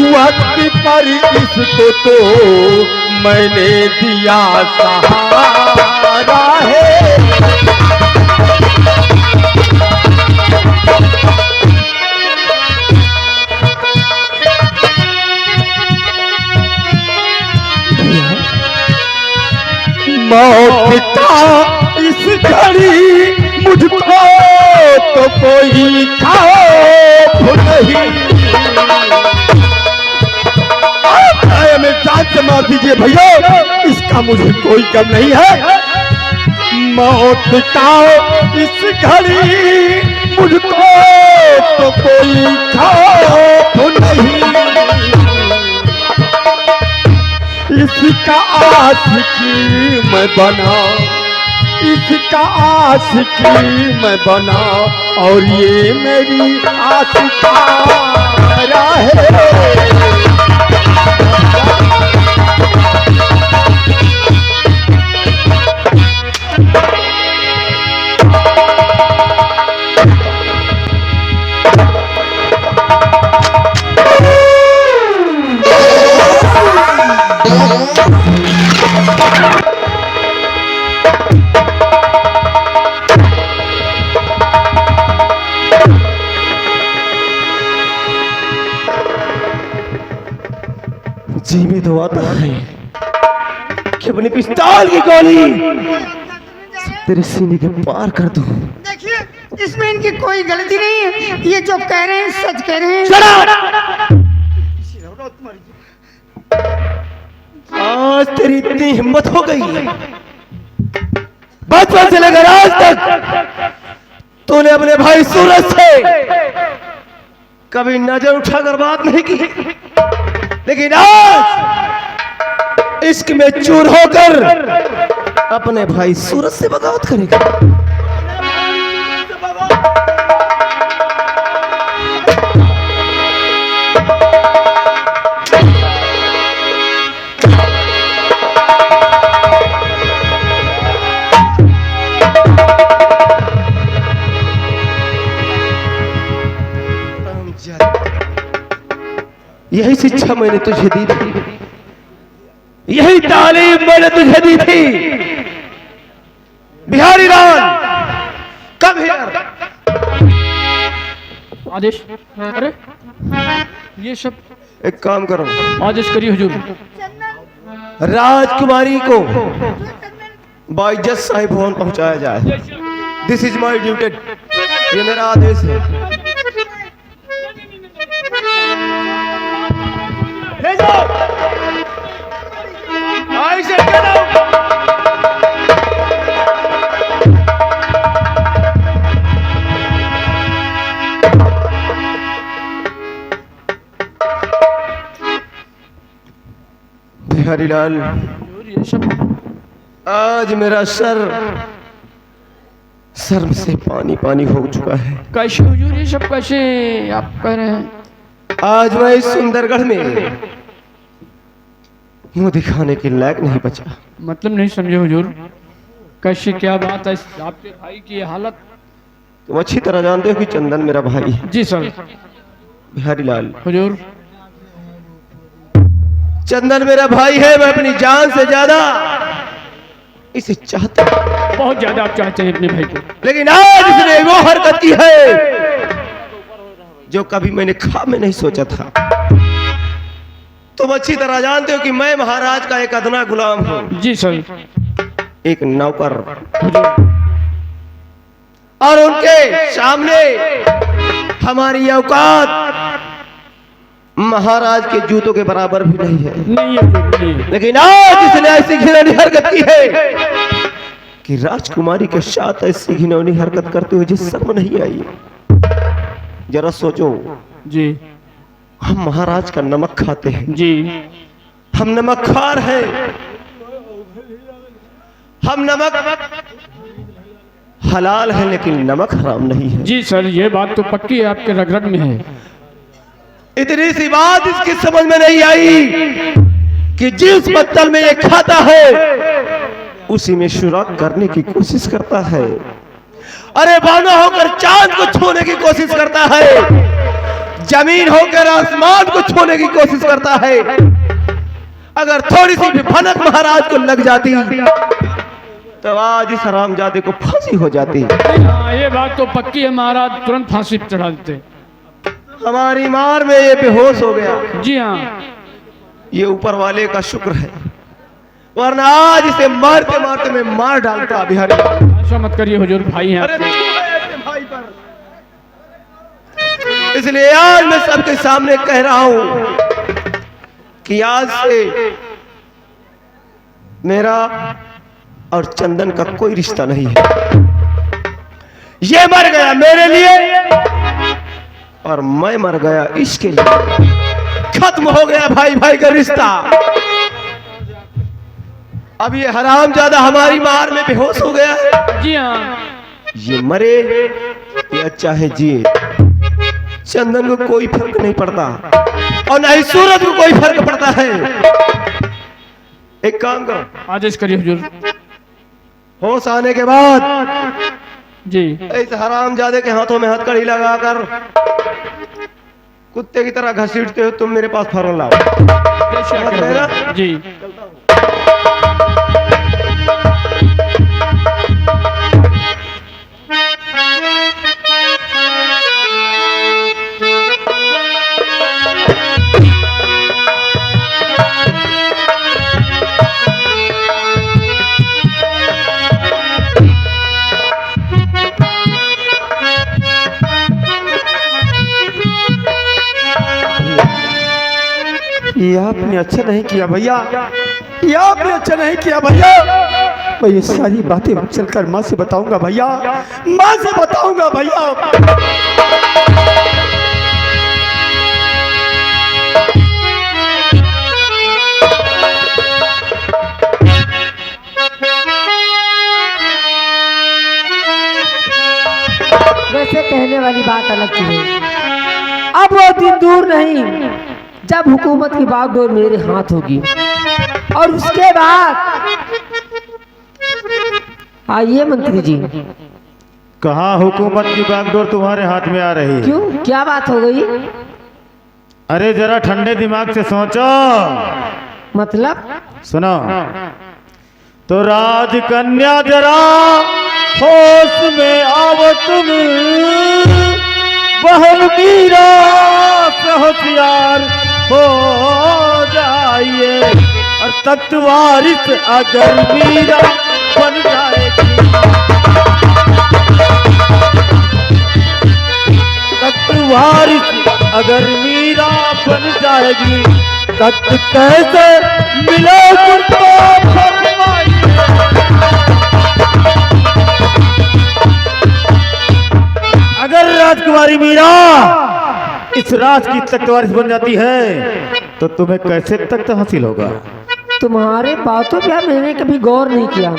वक्त पर इसको तो मैंने दिया सहारा है। मौत का इस घड़ी मुझको तो कोई खौफ नहीं। हमें जान से मार दीजिए भैया, इसका मुझे कोई गम नहीं है। मौत का इस घड़ी मुझको तो कोई खौफ नहीं। इसका आशिकी मैं बना, इसका आशिकी मैं बना, और ये मेरी आशिकारा है। जीवित होता है कि अपनी पिस्तौल की गोली तेरे सीने के पार कर दूं। देखिए, इसमें इनकी कोई गलती नहीं है, ये जो कह रहे हैं सच कह रहे हैं। आज तेरी इतनी हिम्मत हो गई है, बचपन से लेकर आज तक तूने अपने भाई सूरज से कभी नजर उठाकर बात नहीं की, लेकिन आज इश्क में चूर होकर अपने भाई सूरज से बगावत करेगा। यही शिक्षा मैंने तुझे दी थी, यही तालीम मैंने तुझे दी थी। बिहारी लाल कब हियर? आदेश। अरे ये सब एक काम करो, आदेश करिए हुजूर। राजकुमारी को बाइज्जत शाही भवन पहुंचाया जाए। दिस इज माई ड्यूटी, ये मेरा आदेश है। ले जाओ, ऐसे करो। बिहारी लाल, ये सब आज मेरा सर शर्म से पानी पानी हो चुका है। कैसे हुजूर, ये सब कैसे आप कह रहे हैं? आज मैं इस सुंदरगढ़ में मुंह दिखाने के लायक नहीं बचा। मतलब नहीं समझे हुजूर, कैसे क्या बात है? आपके भाई की ये हालत तुम अच्छी तरह जानते हो कि चंदन मेरा भाई है। जी सर। बिहारी लाल, हुजूर चंदन मेरा भाई है, मैं अपनी जान से ज्यादा इसे चाहता हूं। बहुत ज्यादा आप चाहते हैं अपने भाई को, लेकिन आज इसने वो हरकत की है जो कभी मैंने ख्वाब में नहीं सोचा था। तुम अच्छी तरह जानते हो कि मैं महाराज का एक अदना गुलाम हूं। जी सर। एक नौकर, हुजूर और उनके सामने हमारी औकात महाराज के जूतों के बराबर भी नहीं है। नहीं है, नहीं है। लेकिन आज इसने ऐसी घिनौनी हरकत की है कि राजकुमारी के साथ ऐसी घिनौनी हरकत करते हुए जिस शर्म नहीं आई। जरा सोचो, जी हम महाराज का नमक खाते हैं, जी, हम नमकखार हैं, हम नमक हलाल है लेकिन नमक हराम नहीं है। जी सर, ये बात तो पक्की है, आपके रग रग में है। इतनी सी बात इसकी समझ में नहीं आई कि जिस पत्तल में ये खाता है उसी में सुराग करने की कोशिश करता है। अरे बाना होकर चांद को छूने की कोशिश करता है। जमीन होकर आसमान को छूने की कोशिश करता है। अगर थोड़ी सी भी भनक महाराज को लग जाती तो आज इस हरामजादे को फांसी हो जाती। हाँ, ये बात तो पक्की है महाराज, तुरंत फांसी पे चढ़ा देते। हमारी मार में ये बेहोश हो गया। जी हाँ, ये ऊपर वाले का शुक्र है, वरना आज इसे मारते मारते मैं मार डालता। बिहारी ऐसा मत करिए हुजूर, भाई हैं अरे आपके। ऐसे भाई पर, इसलिए आज मैं सबके सामने कह रहा हूं कि आज से मेरा और चंदन का कोई रिश्ता नहीं है। ये मर गया मेरे लिए और मैं मर गया इसके लिए। खत्म हो गया भाई भाई का रिश्ता। अब ये हरामजादा हमारी मार में बेहोश हो गया है। जी हाँ, ये मरे या चाहे जिए, चंदन को कोई फर्क नहीं पड़ता और ना ही सूरज को कोई फर्क पड़ता है। एक काम करो, आदेश करिए हुजूर। होश आने के बाद जी, इस हरामजादे के हाथों में हथकड़ी लगाकर कुत्ते की तरह घसीटते हो तुम मेरे पास फौरन लाओ। जैसे आज्ञा मेरा? हुजूर। जी, ये आपने अच्छा नहीं किया भैया, ये आपने अच्छा नहीं किया भैया। मैं ये सारी बातें चलकर माँ से बताऊंगा भैया, माँ से बताऊंगा भैया। वैसे कहने वाली बात अलग की है। अब वो दिन दूर नहीं जब हुकूमत की बागडोर मेरे हाथ होगी और उसके बाद आइए मंत्री जी। कहाँ हुकूमत की बागडोर तुम्हारे हाथ में आ रही है? क्यों, क्या बात हो गई? अरे जरा ठंडे दिमाग से सोचो। मतलब सुनो तो राजकन्या जरा होश में आओ तुम, बहन मीरा से होशियार हो जाइए, और तख्त वारिस अगर मीरा बन जाएगी, तख्त वारिस अगर मीरा बन जाएगी, तख्त कैसे मिले मुझको फरमाइए। अगर राजकुमारी मीरा इस राज की तख्त वारिस बन जाती है तो तुम्हें कैसे तख्त हासिल होगा? तुम्हारे बातों पे मैंने कभी गौर नहीं किया।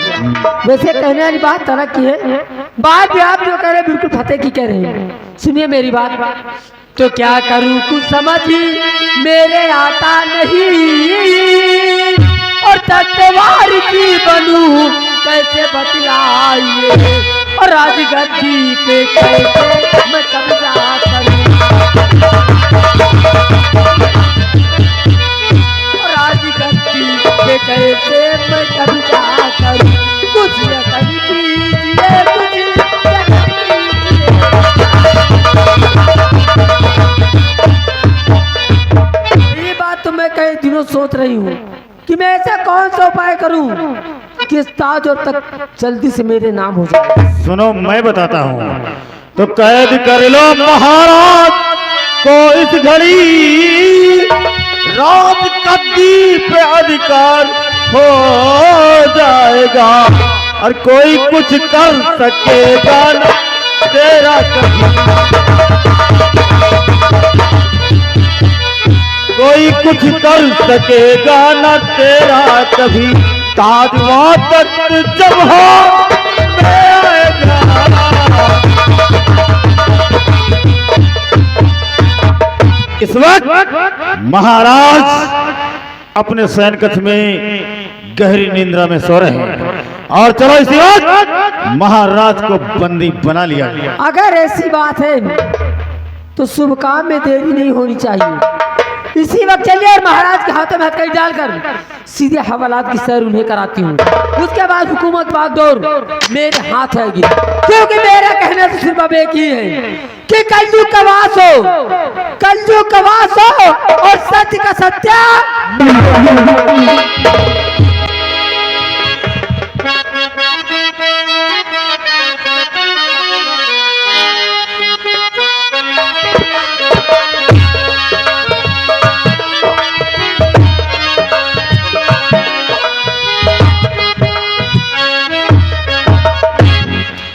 वैसे कहने वाली बात तरह की है, बात भी आप जो कह रहे हैं बिल्कुल फतेह की कह रहे हैं। सुनिए मेरी बात, तो क्या करूं कुछ समझ ही मेरे आता नहीं, और तख्तवार की बनूं कैसे बतलाइए, और राजगद्दी पे कैसे मैं कब्जा करूं, और राजगद्दी पे कैसे मैं कब्जा करूं, कुछ यतन कीजिए, कुछ यतन कीजिए। ये बात तो मैं कई दिनों सोच रही हूँ कि मैं ऐसा कौन सा उपाय करूं कि इस ताज और तक जल्दी से मेरे नाम हो जाए। सुनो मैं बताता हूँ, तो कैद कर लो महाराज को इस घड़ी, राज गद्दी पे अधिकार हो जाएगा, और कोई कुछ कर सकेगा ना तेरा कभी, कोई कुछ कर सकेगा ना तेरा कभी, ताजवा तख्त जब हो आएगा। इस वक्त महाराज अपने शयन कक्ष में गहरी निंद्रा में सो रहे हैं, और चलो इसी वक्त महाराज को बंदी बना लिया गया। अगर ऐसी बात है तो शुभ काम में देरी नहीं होनी चाहिए। इसी वक्त चलिए और महाराज के हाथों में हथकड़ी डालकर सीधे हवालात की सैर उन्हें कराती हूँ। उसके बाद हुकूमत बागडोर मेरे हाथ आएगी, क्योंकि मेरा कहना तो सिर्फ अब एक ही है कि कलयुग का वास हो, कलयुग का वास हो और सत्य का सत्य।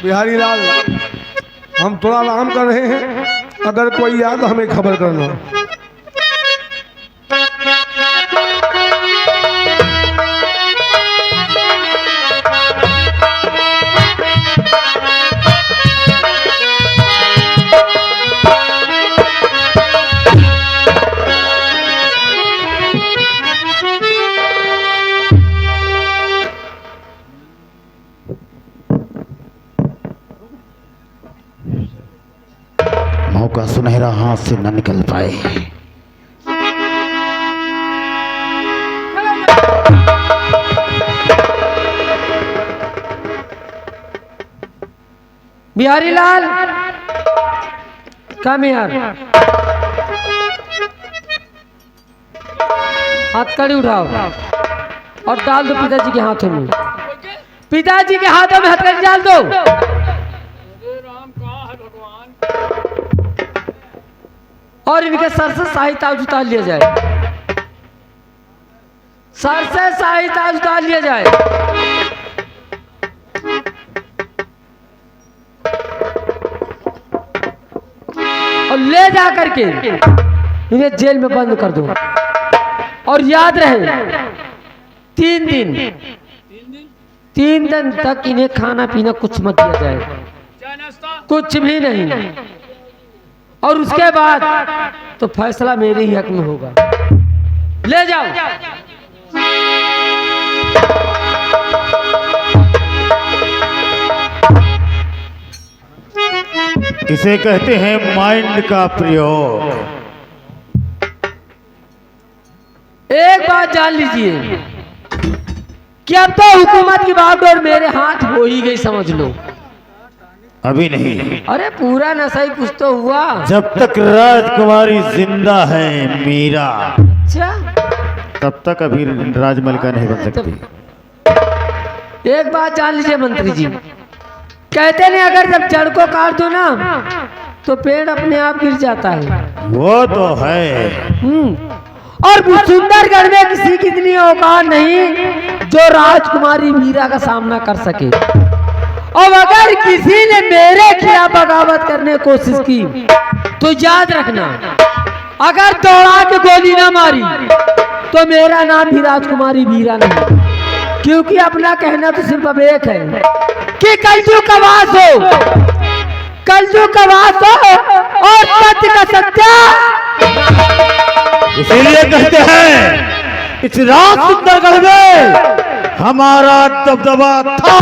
बिहारी लाल, हम थोड़ा आराम कर रहे हैं, अगर कोई आए तो हमें खबर करना। मौका सुनहरा हाथ से न निकल पाए। बिहारी लाल, कम यार, हथकड़ी उठाओ और डाल दो पिताजी के हाथों में। पिताजी के हाथों में हथकड़ी डाल दो। और इनके सर से शाही ताज उतार लिया जाए, सर से शाही ताज उतार लिया जाए। और ले जा करके इन्हें जेल में बंद कर दो। और याद रहे 3 दिन तक इन्हें खाना पीना कुछ मत दिया जाए, कुछ भी नहीं। और उसके बाद तो फैसला मेरे ही हक में होगा। ले जाओ। इसे कहते हैं माइंड का प्रयोग। एक बात जान लीजिए कि अब तो हुकूमत की बागडोर मेरे हाथ हो ही गई, समझ लो। अभी नहीं, अरे पूरा नशा ही कुछ तो हुआ। जब तक राजकुमारी जिंदा है मीरा, अच्छा, तब तक अभी राजमलिका नहीं बन सकती। एक बात जान लीजिए मंत्री जी, कहते नहीं अगर जब जड़ को काट दो ना तो पेड़ अपने आप गिर जाता है। वो तो है। और सुंदरगढ़ में किसी की इतनी औकात नहीं जो राजकुमारी मीरा का सामना कर सके। और अगर किसी ने मेरे खिलाफ बगावत करने की कोशिश की तो याद रखना, अगर दौड़ा के गोली ना मारी तो मेरा नाम भी राजकुमारी मीरा नहीं, क्योंकि अपना कहना तो सिर्फ अब एक है कि कलयुग का वास हो, कलयुग का वास हो और सत्य का सत्य। इसीलिए कहते हैं इस राज सुंदरगढ़ में हमारा दबदबा था,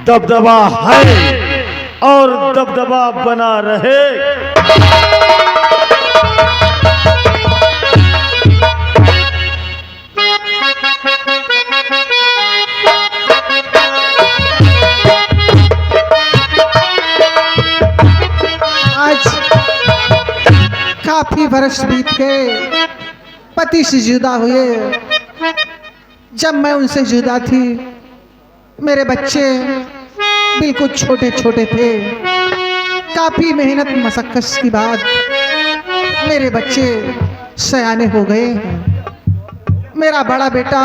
दबदबा है और दबदबा बना रहे। आज काफी वर्ष बीत गए, पति से जुदा हुए। जब मैं उनसे जुदा थी मेरे बच्चे बिल्कुल छोटे छोटे थे। काफी मेहनत मशक्कत के बाद मेरे बच्चे सयाने हो गए। मेरा बड़ा बेटा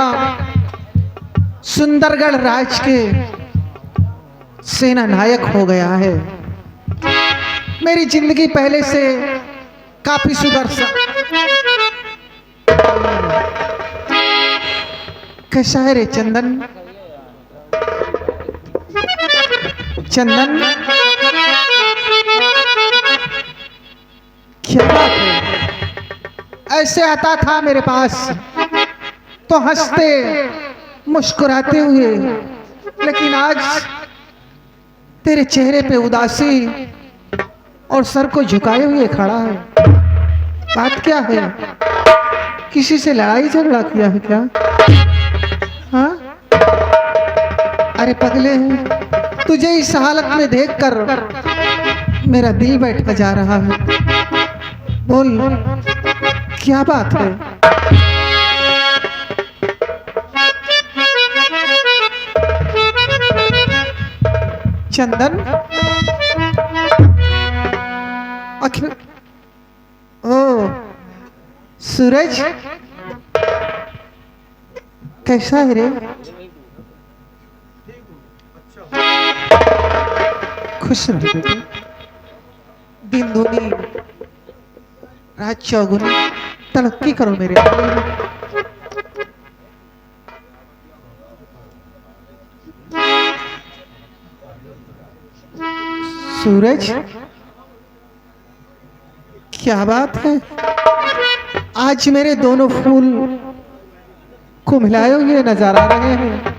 सुंदरगढ़ राज के सेना नायक हो गया है। मेरी जिंदगी पहले से काफी सुदर्शन। कैसा है रे चंदन? चंदन, क्या बात है? ऐसे आता था मेरे पास तो हंसते मुस्कुराते हुए, लेकिन आज तेरे चेहरे पे उदासी और सर को झुकाए हुए खड़ा है। बात क्या है? किसी से लड़ाई झगड़ा किया है क्या? हाँ? अरे पगले, तुझे इस हालत में देखकर मेरा दिल बैठा जा रहा है। बोल, क्या बात है? चंदन, आखिर ओ सूरज, कैसा है रे? खुश रहो बेटे। दिन दूनी रात चौगुनी तरक्की करो मेरे। सूरज, क्या बात है? आज मेरे दोनों फूल को मिलाए हुए नजर आ रहे हैं।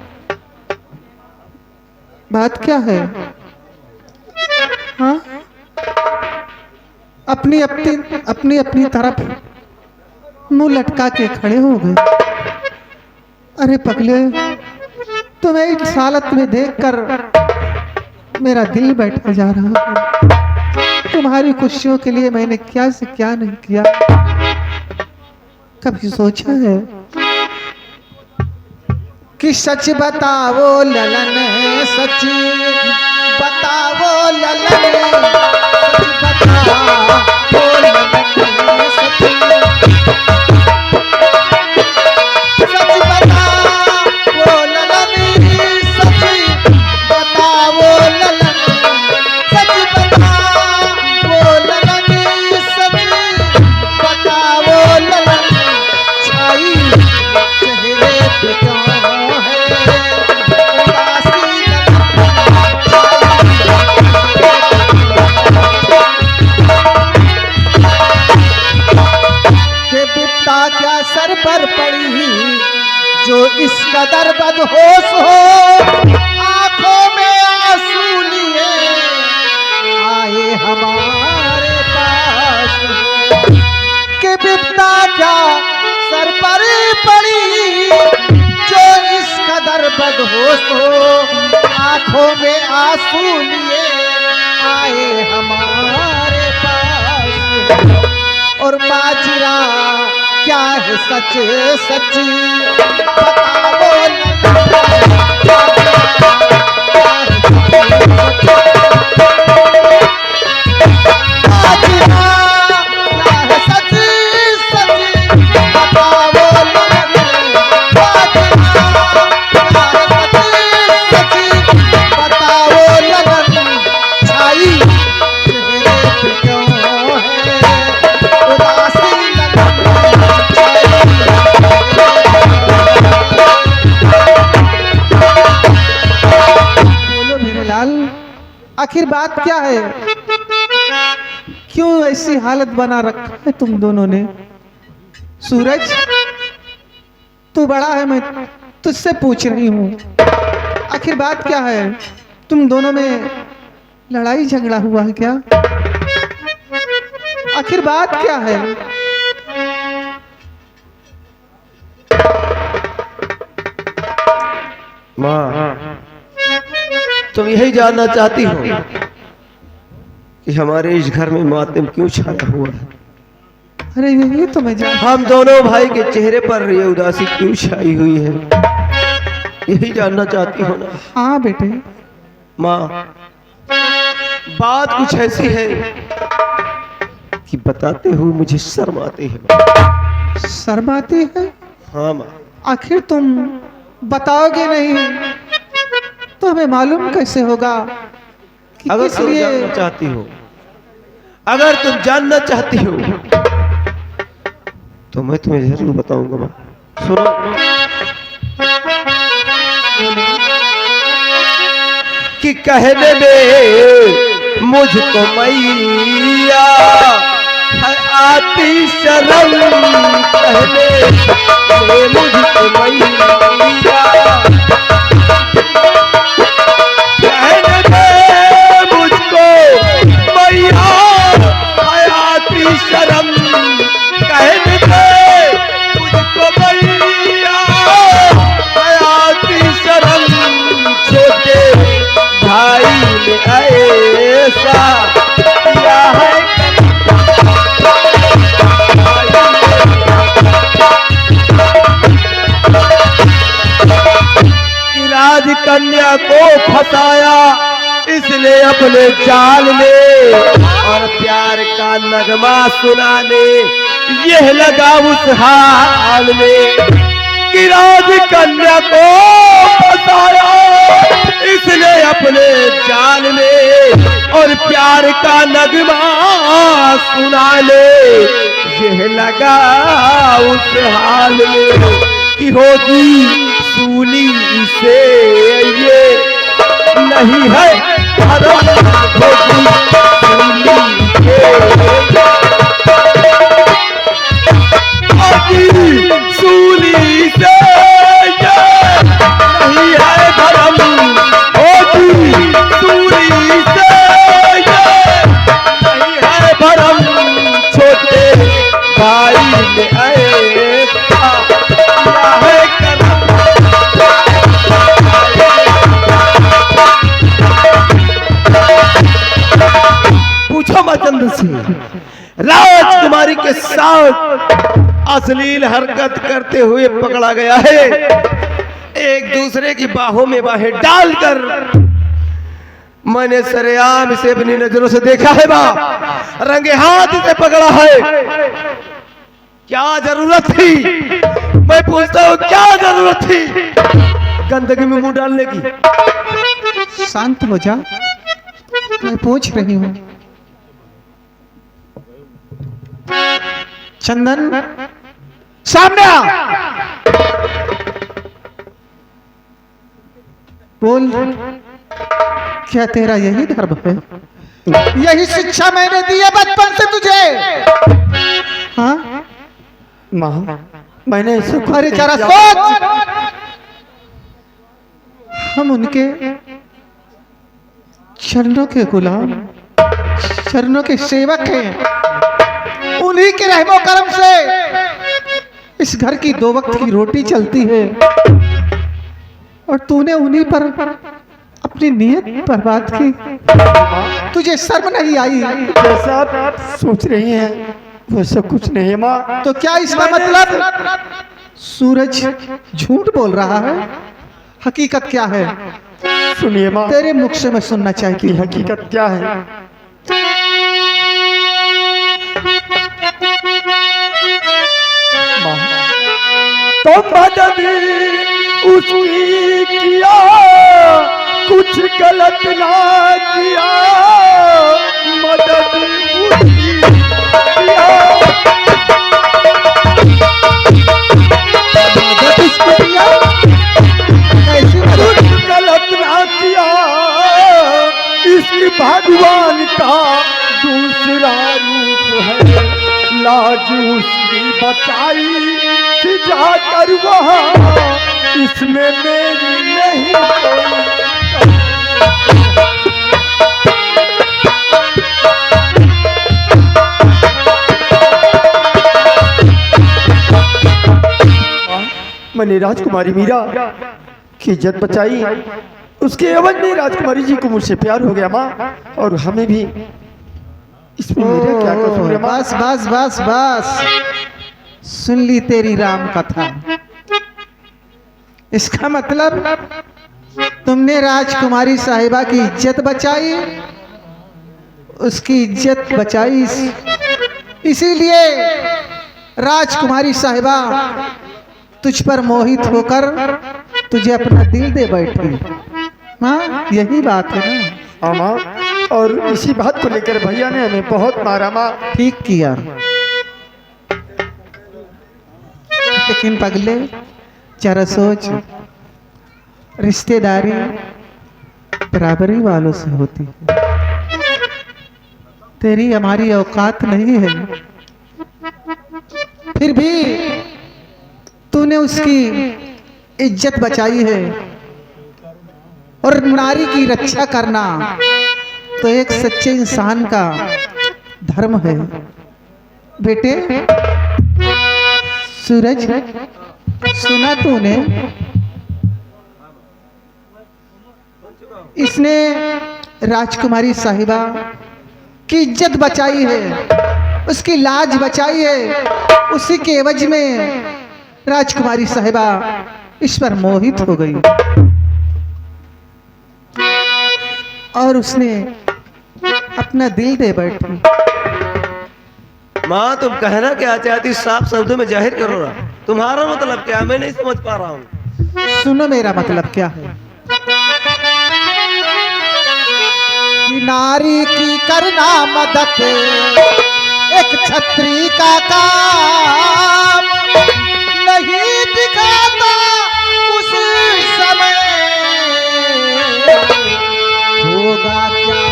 बात क्या है? हाँ? अपनी अपनी तरफ मुंह लटका के खड़े हो गए। अरे पगले, तुम्हें इस हालत में देखकर मेरा दिल बैठा जा रहा है। तुम्हारी खुशियों के लिए मैंने क्या से क्या नहीं किया। कभी सोचा है कि सच बताओ ललन, सच बताओ ललन, सच बताओ ललन, सच बताओ ललन, सच बताओ ललन, सच बताओ ललन, सच बताओ ललन, छाई चेहरे पे क्यों है उदासी के बिपता क्या सर पर पड़ी जो इस कदर बदहोश हो, आंखों में आंसू लिए आए हमारे पास हो। के बिपता क्या सर पर पड़ी जो इस कदर बदहोश हो, आंखों में आंसू लिए आए हमारे पास हो। और माजरा क्या है सच सच बताओ आखिर बात क्या है? क्यों ऐसी हालत बना रखा है तुम दोनों ने? सूरज, तू बड़ा है, मैं तुझसे पूछ रही हूँ, आखिर बात क्या है? तुम दोनों में लड़ाई झगड़ा हुआ है क्या? आखिर बात क्या है? माँ, तुम यही जानना चाहती हो कि हमारे इस घर में मातम क्यों छाया हुआ है? अरे यही तो मैं जान। हम दोनों भाई के चेहरे पर ये उदासी क्यों छाई हुई है? यही जानना चाहती हो ना? हाँ बेटे। माँ, बात कुछ ऐसी है कि बताते हुए मुझे शर्म आती है। शर्म आती है? हाँ माँ। आखिर तुम बताओगे नहीं तो हमें मालूम कैसे होगा कि अगर किस तुम लिए? जानना चाहती हो, अगर तुम जानना चाहती हो तो मैं तुम्हें जरूर बताऊंगा माँ। सुनो, कि कहने में मुझको मैया है आती शर्म, कहने में मुझको मैया, कहने में मुझको मैया कन्या को फंसाया इसने अपने जाल में, और प्यार का नगमा सुनाने यह लगा उस हाल में कि राज कन्या को फंसाया इसने अपने जाल में, और प्यार का नगमा सुनाने यह लगा उस हाल में कि होगी सूली से ये नहीं है धर्म, होगी सूली से ये नहीं है धर्म, होगी सूली से ये नहीं है धर्म, छोटे भाई में ऐसा है करम। पूछो मत चंद्र से, राजकुमारी के साथ अश्लील हरकत करते हुए पकड़ा गया है। एक दूसरे की बाहों में बाहें डालकर मैंने सरेआम इसे अपनी नजरों से देखा है बा, रंगे हाथ इसे पकड़ा है। क्या जरूरत थी, मैं पूछता हूँ क्या जरूरत थी गंदगी में मुंह डालने की? शांत हो जा, मैं पूछ रही हूँ। चंदन सामने आ, बोल, क्या तेरा यही धर्म है? यही शिक्षा मैंने दी है बचपन से तुझे? हाँ माँ, मैंने अरे जरा सोच, हम उनके चरणों के गुलाम, चरणों के सेवक हैं। उन्हीं के रहमो करम से इस घर की 2 वक्त की रोटी चलती है, और तूने उन्हीं पर अपनी नीयत बर्बाद की। तुझे शर्म नहीं आई? जैसा आप सोच रही हैं वैसा कुछ नहीं है माँ। तो क्या इसका मतलब सूरज झूठ बोल रहा है? हकीकत क्या है? सुनिए माँ, तेरे मुख से मैं सुनना चाहती कि हूँ। हकीकत क्या है? तो मदद उसकी किया, कुछ गलत ना किया, मदद उसकी किया, मदद इसको दिया, ऐसी मदद? कुछ गलत ना किया, इसकी भगवान का दूसरा रूप है, लाज उसकी बचाई कि जाकर वहाँ, इसमें मेरी नहीं कोई। मैंने राजकुमारी मीरा की इज्जत बचाई, उसके एवज में राजकुमारी जी को मुझसे प्यार हो गया माँ, और हमें भी इसमें मेरा क्या कसूर है माँ? बस बस बस बस, सुन ली तेरी राम कथा। इसका मतलब तुमने राजकुमारी साहिबा की इज्जत बचाई, उसकी इज्जत बचाई, इसीलिए राजकुमारी साहिबा तुझ पर मोहित होकर तुझे अपना दिल दे बैठी। हाँ, यही बात है ना? हाँ माँ, और इसी बात को लेकर भैया ने हमें बहुत मारा माँ। ठीक किया, लेकिन पगले जरा सोच, रिश्तेदारी बराबरी वालों से होती है, तेरी हमारी औकात नहीं है, फिर भी तूने उसकी इज्जत बचाई है, और नारी की रक्षा करना तो एक सच्चे इंसान का धर्म है। बेटे सूरज, सुना तूने? इसने राजकुमारी साहिबा की इज्जत बचाई है, उसकी लाज बचाई है, उसी के एवज में राजकुमारी साहिबा इस पर मोहित हो गई। और उसने अपना दिल दे बैठी। माँ तुम कहना क्या चाहती, साफ शब्दों में जाहिर करो ना। तुम्हारा मतलब क्या, मैं नहीं समझ पा रहा हूँ। सुनो मेरा मतलब क्या है। कि नारी की करना मदद एक छत्री का काम नहीं दिखाता उस समय होगा क्या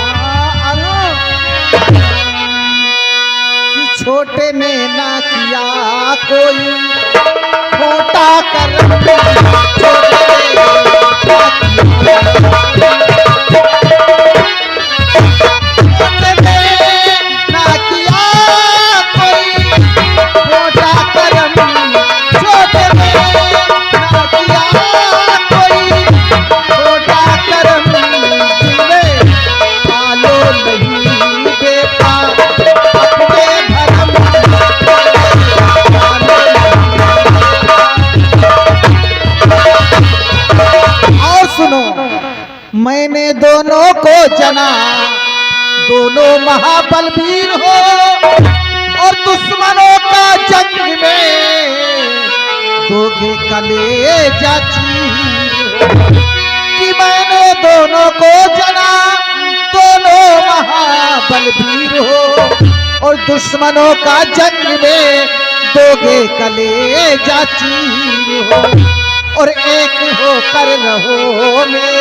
कि छोटे ने ना किया कोई छोटा कर्म छोटे ने ना किया मैंने दोनों को जना, दोनों महाबलवीर हो और दुश्मनों का जंग में दोगे कलेजा चीर हो। कि मैंने दोनों को जना, दोनों महाबलवीर हो और दुश्मनों का जंग में दोगे कलेजा चीर हो। और एक होकर रहो मेरे